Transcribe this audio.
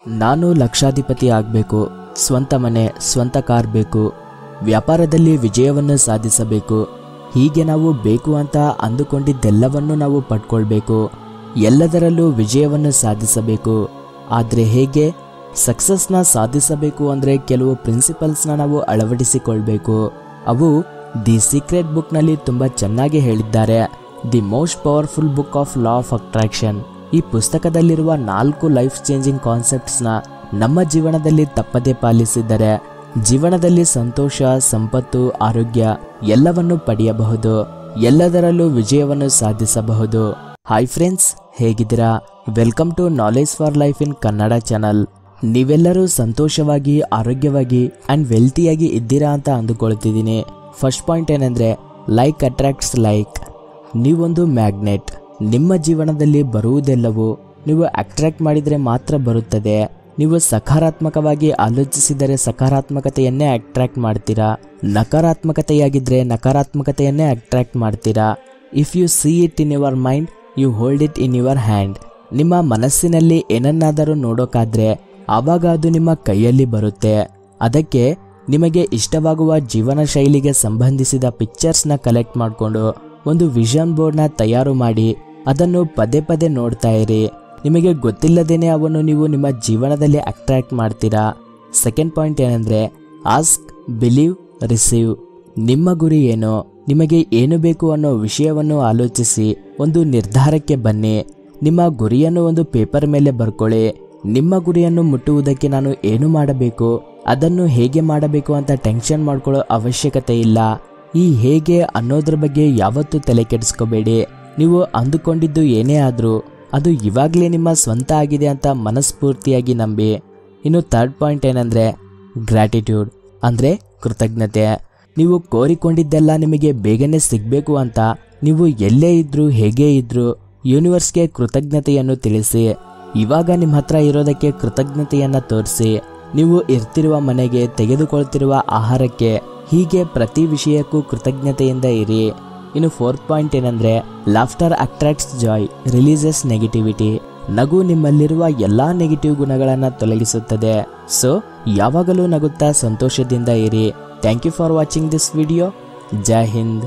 ನಾನು ಲಕ್ಷಾಧಿಪತಿ ಆಗಬೇಕು, ಸ್ವಂತ ಮನೆ ಸ್ವಂತ ಕಾರ್ ಬೇಕು, ವ್ಯಾಪಾರದಲ್ಲಿ ವಿಜಯವನ್ನು ಸಾಧಿಸಬೇಕು. ಹೀಗೆ ನಾವು ಬೇಕು ಅಂತ ಅಂದುಕೊಂಡಿದ್ದೆಲ್ಲವನ್ನು ನಾವು ಪಡ್ಕೊಳ್ಬೇಕು. ಎಲ್ಲದರಲ್ಲೂ ವಿಜಯವನ್ನು ಸಾಧಿಸಬೇಕು. ಆದರೆ ಹೇಗೆ? ಸಕ್ಸಸ್ನ ಸಾಧಿಸಬೇಕು ಅಂದರೆ ಕೆಲವು ಪ್ರಿನ್ಸಿಪಲ್ಸ್ನ ನಾವು ಅಳವಡಿಸಿಕೊಳ್ಬೇಕು. ಅವು ದಿ ಸೀಕ್ರೆಟ್ ಬುಕ್ನಲ್ಲಿ ತುಂಬ ಚೆನ್ನಾಗಿ ಹೇಳಿದ್ದಾರೆ. The most powerful book of law of attraction. ಈ ಪುಸ್ತಕದಲ್ಲಿರುವ 4 ಲೈಫ್ ಚೇಂಜಿಂಗ್ ಕಾನ್ಸೆಪ್ಟ್ಸ್ನ ನಮ್ಮ ಜೀವನದಲ್ಲಿ ತಪ್ಪದೇ ಪಾಲಿಸಿದರೆ ಜೀವನದಲ್ಲಿ ಸಂತೋಷ, ಸಂಪತ್ತು, ಆರೋಗ್ಯ ಎಲ್ಲವನ್ನು ಪಡೆಯಬಹುದು. ಎಲ್ಲದರಲ್ಲೂ ವಿಜಯವನ್ನು ಸಾಧಿಸಬಹುದು. ಹಾಯ್ ಫ್ರೆಂಡ್ಸ್, ಹೇಗಿದ್ದೀರಾ? Welcome to knowledge for life in Kannada channel. ನೀವೆಲ್ಲರೂ ಸಂತೋಷವಾಗಿ, ಆರೋಗ್ಯವಾಗಿ ಆ್ಯಂಡ್ ವೆಲ್ತಿಯಾಗಿ ಇದ್ದೀರಾ ಅಂತ ಅಂದುಕೊಳ್ತಿದ್ದೀನಿ. ಫಸ್ಟ್ ಪಾಯಿಂಟ್ ಏನಂದರೆ ಲೈಕ್ ಅಟ್ರಾಕ್ಟ್ಸ್ ಲೈಕ್. ನೀವೊಂದು ಮ್ಯಾಗ್ನೆಟ್. ನಿಮ್ಮ ಜೀವನದಲ್ಲಿ ಬರುವುದೆಲ್ಲವೂ ನೀವು ಅಟ್ರಾಕ್ಟ್ ಮಾಡಿದರೆ ಮಾತ್ರ ಬರುತ್ತದೆ. ನೀವು ಸಕಾರಾತ್ಮಕವಾಗಿ ಆಲೋಚಿಸಿದರೆ ಸಕಾರಾತ್ಮಕತೆಯನ್ನೇ ಅಟ್ರಾಕ್ಟ್ ಮಾಡ್ತೀರಾ. ನಕಾರಾತ್ಮಕತೆಯಾಗಿದ್ದರೆ ನಕಾರಾತ್ಮಕತೆಯನ್ನೇ ಅಟ್ರಾಕ್ಟ್ ಮಾಡ್ತೀರಾ. If you see it in your mind, you hold it in your hand. ನಿಮ್ಮ ಮನಸ್ಸಿನಲ್ಲಿ ಏನನ್ನಾದರೂ ನೋಡೋಕ್ಕಾದ್ರೆ ಆವಾಗ ಅದು ನಿಮ್ಮ ಕೈಯಲ್ಲಿ ಬರುತ್ತೆ. ಅದಕ್ಕೆ ನಿಮಗೆ ಇಷ್ಟವಾಗುವ ಜೀವನ ಶೈಲಿಗೆ ಸಂಬಂಧಿಸಿದ ಪಿಕ್ಚರ್ಸ್ನ ಕಲೆಕ್ಟ್ ಮಾಡಿಕೊಂಡು ಒಂದು ವಿಷನ್ ಬೋರ್ಡ್ನ ತಯಾರು ಮಾಡಿ ಅದನ್ನು ಪದೇ ಪದೇ ನೋಡ್ತಾ ಇರಿ. ನಿಮಗೆ ಗೊತ್ತಿಲ್ಲದೇನೆ ಅವನ್ನು ನೀವು ನಿಮ್ಮ ಜೀವನದಲ್ಲಿ ಅಟ್ರಾಕ್ಟ್ ಮಾಡ್ತೀರಾ. ಸೆಕೆಂಡ್ ಪಾಯಿಂಟ್ ಏನಂದರೆ ಆಸ್ಕ್, ಬಿಲೀವ್, ರಿಸೀವ್. ನಿಮ್ಮ ಗುರಿ ಏನು, ನಿಮಗೆ ಏನು ಬೇಕು ಅನ್ನೋ ವಿಷಯವನ್ನು ಆಲೋಚಿಸಿ ಒಂದು ನಿರ್ಧಾರಕ್ಕೆ ಬನ್ನಿ. ನಿಮ್ಮ ಗುರಿಯನ್ನು ಒಂದು ಪೇಪರ್ ಮೇಲೆ ಬರ್ಕೊಳ್ಳಿ. ನಿಮ್ಮ ಗುರಿಯನ್ನು ಮುಟ್ಟುವುದಕ್ಕೆ ನಾನು ಏನು ಮಾಡಬೇಕು, ಅದನ್ನು ಹೇಗೆ ಮಾಡಬೇಕು ಅಂತ ಟೆನ್ಷನ್ ಮಾಡ್ಕೊಳ್ಳೋ ಅವಶ್ಯಕತೆ ಇಲ್ಲ. ಈ ಹೇಗೆ ಅನ್ನೋದ್ರ ಬಗ್ಗೆ ಯಾವತ್ತೂ ತಲೆ ಕೆಡಿಸ್ಕೋಬೇಡಿ. ನೀವು ಅಂದುಕೊಂಡಿದ್ದು ಏನೇ ಆದರೂ ಅದು ಇವಾಗಲೇ ನಿಮ್ಮ ಸ್ವಂತ ಆಗಿದೆ ಅಂತ ಮನಸ್ಫೂರ್ತಿಯಾಗಿ ನಂಬಿ. ಇನ್ನು ಥರ್ಡ್ ಪಾಯಿಂಟ್ ಏನಂದರೆ ಗ್ರ್ಯಾಟಿಟ್ಯೂಡ್ ಅಂದರೆ ಕೃತಜ್ಞತೆ. ನೀವು ಕೋರಿಕೊಂಡಿದ್ದೆಲ್ಲ ನಿಮಗೆ ಬೇಗನೆ ಸಿಗಬೇಕು ಅಂತ ನೀವು ಎಲ್ಲೇ ಇದ್ದರೂ ಹೇಗೆ ಇದ್ದರೂ ಯೂನಿವರ್ಸ್ಗೆ ಕೃತಜ್ಞತೆಯನ್ನು ತಿಳಿಸಿ. ಇವಾಗ ನಿಮ್ಮ ಹತ್ರ ಇರೋದಕ್ಕೆ ಕೃತಜ್ಞತೆಯನ್ನು ತೋರಿಸಿ. ನೀವು ಇರ್ತಿರುವ ಮನೆಗೆ, ತೆಗೆದುಕೊಳ್ತಿರುವ ಆಹಾರಕ್ಕೆ, ಹೀಗೆ ಪ್ರತಿ ವಿಷಯಕ್ಕೂ ಕೃತಜ್ಞತೆಯಿಂದ ಇರಿ. ಇನ್ನು ಫೋರ್ತ್ ಪಾಯಿಂಟ್ ಏನಂದರೆ laughter attracts Joy, releases negativity. ನಗು ನಿಮ್ಮಲ್ಲಿರುವ ಎಲ್ಲ ನೆಗೆಟಿವ್ ಗುಣಗಳನ್ನು ತೊಲಗಿಸುತ್ತದೆ. ಸೊ ಯಾವಾಗಲೂ ನಗುತ್ತಾ ಸಂತೋಷದಿಂದ ಇರಿ. Thank you for watching this video. Jai Hind.